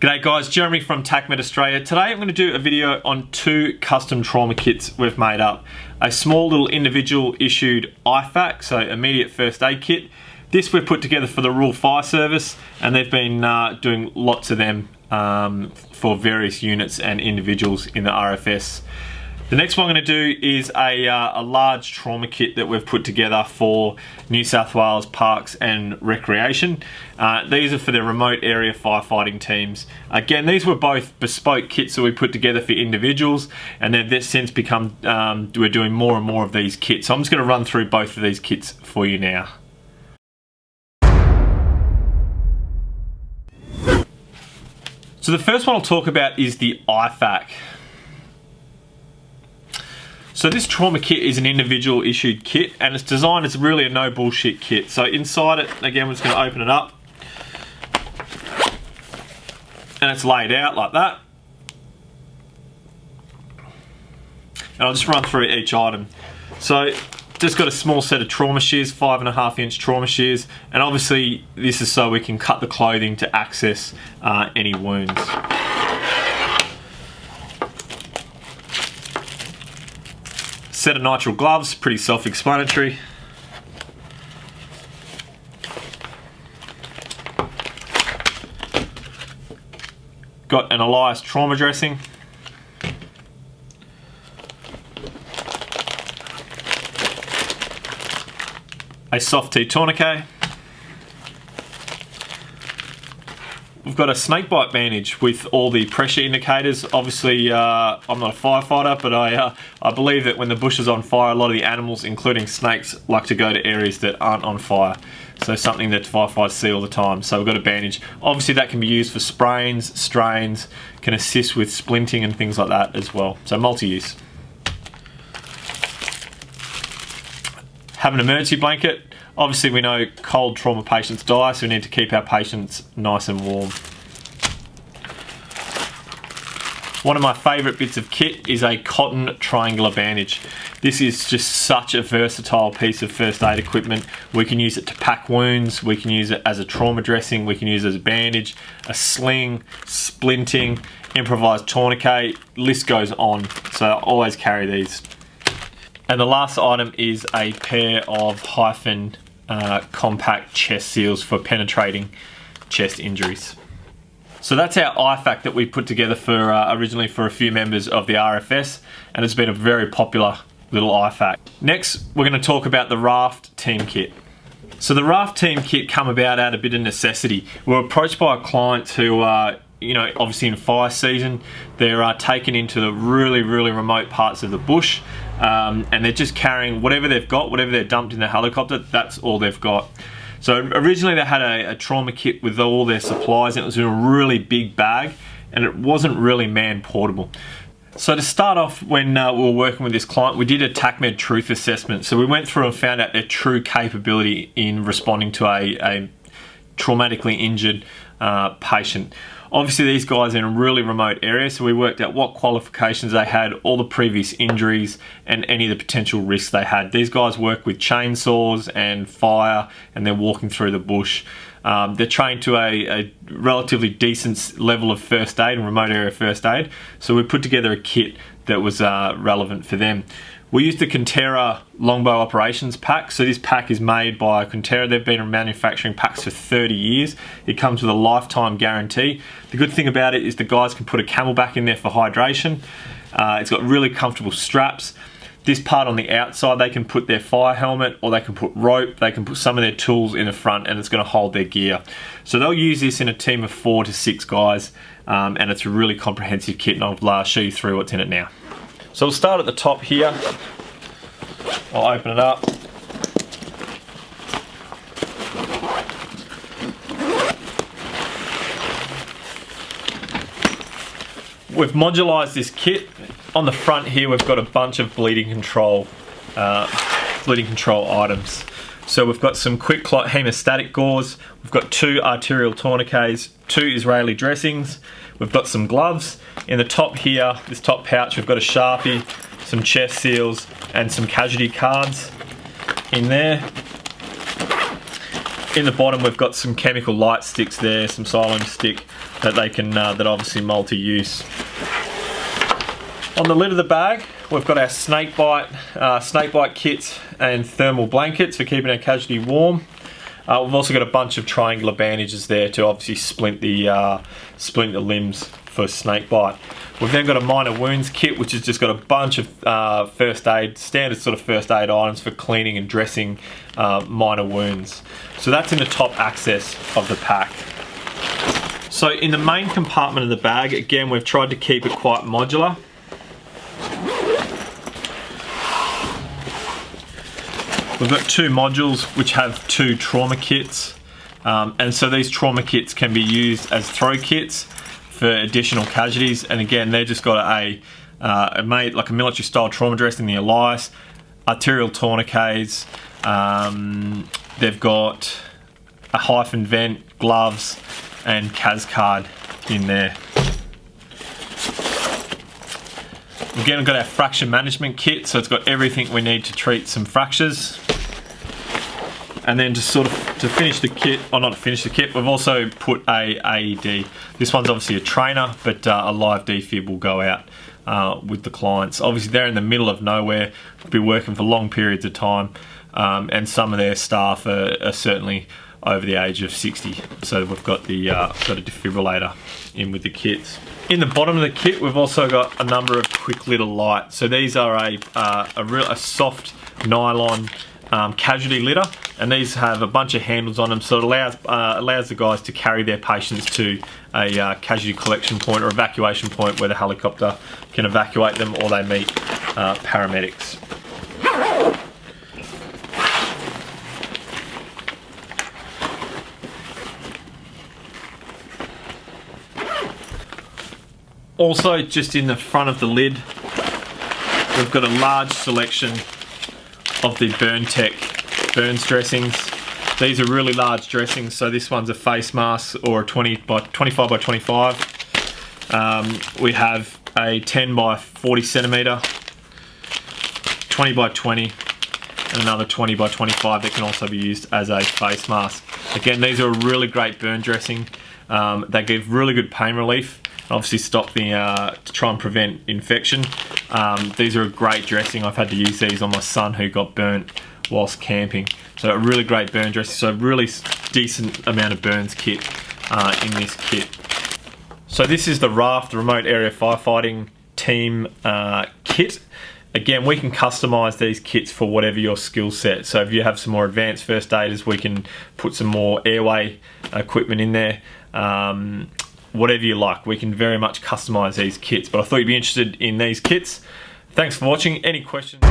G'day guys, Jeremy from TACMed Australia. Today I'm going to do a video on two custom trauma kits we've made up. A small little individual issued IFAK, so immediate first aid kit. This we've put together for the Rural Fire Service, and they've been doing lots of them for various units and individuals in the RFS. The next one I'm going to do is a large trauma kit that we've put together for New South Wales Parks and Recreation. These are for the remote area firefighting teams. Again, these were both bespoke kits that we put together for individuals, and they've since become, we're doing more and more of these kits. So I'm just going to run through both of these kits for you now. So the first one I'll talk about is the IFAK. So this trauma kit is an individual issued kit, and it's designed as really a no bullshit kit. So inside it, again, we're just going to open it up, and it's laid out like that. And I'll just run through each item. So just got a small set of trauma shears, 5.5 inch trauma shears, and obviously this is so we can cut the clothing to access any wounds. Set of nitrile gloves, pretty self-explanatory. Got an Elias trauma dressing. A soft T tourniquet. We've got a snake bite bandage with all the pressure indicators. Obviously, I'm not a firefighter, but I believe that when the bush is on fire, a lot of the animals, including snakes, like to go to areas that aren't on fire. So something that firefighters see all the time. So we've got a bandage. Obviously, that can be used for sprains, strains, can assist with splinting and things like that as well. So multi-use. Have an emergency blanket. Obviously, we know cold trauma patients die, so we need to keep our patients nice and warm. One of my favourite bits of kit is a cotton triangular bandage. This is just such a versatile piece of first aid equipment. We can use it to pack wounds, we can use it as a trauma dressing, we can use it as a bandage, a sling, splinting, improvised tourniquet, list goes on. So I always carry these. And the last item is a pair of Hyphen compact chest seals for penetrating chest injuries. So that's our IFAK that we put together for originally for a few members of the RFS, and it's been a very popular little IFAK. Next, we're going to talk about the raft team kit. So the raft team kit come about out of a bit of necessity. We were approached by clients who are, obviously in fire season, they're taken into the really remote parts of the bush, and they're just carrying whatever they've got, whatever they're dumped in the helicopter, that's all they've got. So originally they had a trauma kit with all their supplies, and it was in a really big bag, and it wasn't really man portable. So to start off, when we were working with this client, we did a TACMed truth assessment. So we went through and found out their true capability in responding to a traumatically injured patient. Obviously these guys are in a really remote area, so we worked out what qualifications they had, all the previous injuries, and any of the potential risks they had. These guys work with chainsaws and fire, and they're walking through the bush. They're trained to a relatively decent level of first aid and remote area first aid, so we put together a kit that was relevant for them. We used the Contera Longbow Operations pack. So this pack is made by Contera. They've been manufacturing packs for 30 years. It comes with a lifetime guarantee. The good thing about it is the guys can put a CamelBak in there for hydration. It's got really comfortable straps. This part on the outside, they can put their fire helmet, or they can put rope, they can put some of their tools in the front, and it's going to hold their gear. So they'll use this in a team of 4 to 6 guys, and it's a really comprehensive kit, and I'll show you through what's in it now. So we'll start at the top here. I'll open it up. We've modularized this kit. On the front here, we've got a bunch of bleeding control items. So we've got some quick clot hemostatic gauze. We've got 2 arterial tourniquets, 2 Israeli dressings. We've got some gloves. In the top here, this top pouch, we've got a Sharpie, some chest seals, and some casualty cards in there. In the bottom, we've got some chemical light sticks there, some Siloam stick, that they can that obviously multi-use. On the lid of the bag, we've got our snake bite kits and thermal blankets for keeping our casualty warm. We've also got a bunch of triangular bandages there to obviously splint the limbs for snake bite. We've then got a minor wounds kit, which has just got a bunch of standard sort of first aid items for cleaning and dressing minor wounds. So that's in the top access of the pack. So in the main compartment of the bag, again, we've tried to keep it quite modular. We've got 2 modules which have 2 trauma kits, and so these trauma kits can be used as throw kits for additional casualties. And again, they've just got made like a military style trauma dressing, the Elias, arterial tourniquets. They've got a hyphen vent, gloves, and CAS card in there. Again, we've got our fracture management kit, so it's got everything we need to treat some fractures. And then just sort of to finish the kit, or not to finish the kit, we've also put a AED. This one's obviously a trainer, but a live defib will go out with the clients. Obviously they're in the middle of nowhere, be working for long periods of time, and some of their staff are certainly over the age of 60. So we've got got a defibrillator in with the kits. In the bottom of the kit, we've also got a number of quick litter lights. So these are a soft nylon casualty litter, and these have a bunch of handles on them, so it allows the guys to carry their patients to a casualty collection point or evacuation point where the helicopter can evacuate them, or they meet paramedics. Also, just in the front of the lid, we've got a large selection of the BurnTech burns dressings. These are really large dressings, so this one's a face mask or a 25 by 25. We have a 10 by 40 centimeter, 20 by 20, and another 20 by 25 that can also be used as a face mask. Again, these are a really great burn dressing. They give really good pain relief. Obviously stop to try and prevent infection. These are a great dressing. I've had to use these on my son who got burnt whilst camping. So a really great burn dressing. So really decent amount of burns kit in this kit. So this is the RAFT, the Remote Area Firefighting Team kit. Again, we can customise these kits for whatever your skill set. So if you have some more advanced first aiders, we can put some more airway equipment in there. Whatever you like, we can very much customise these kits. But I thought you'd be interested in these kits. Thanks for watching. Any questions?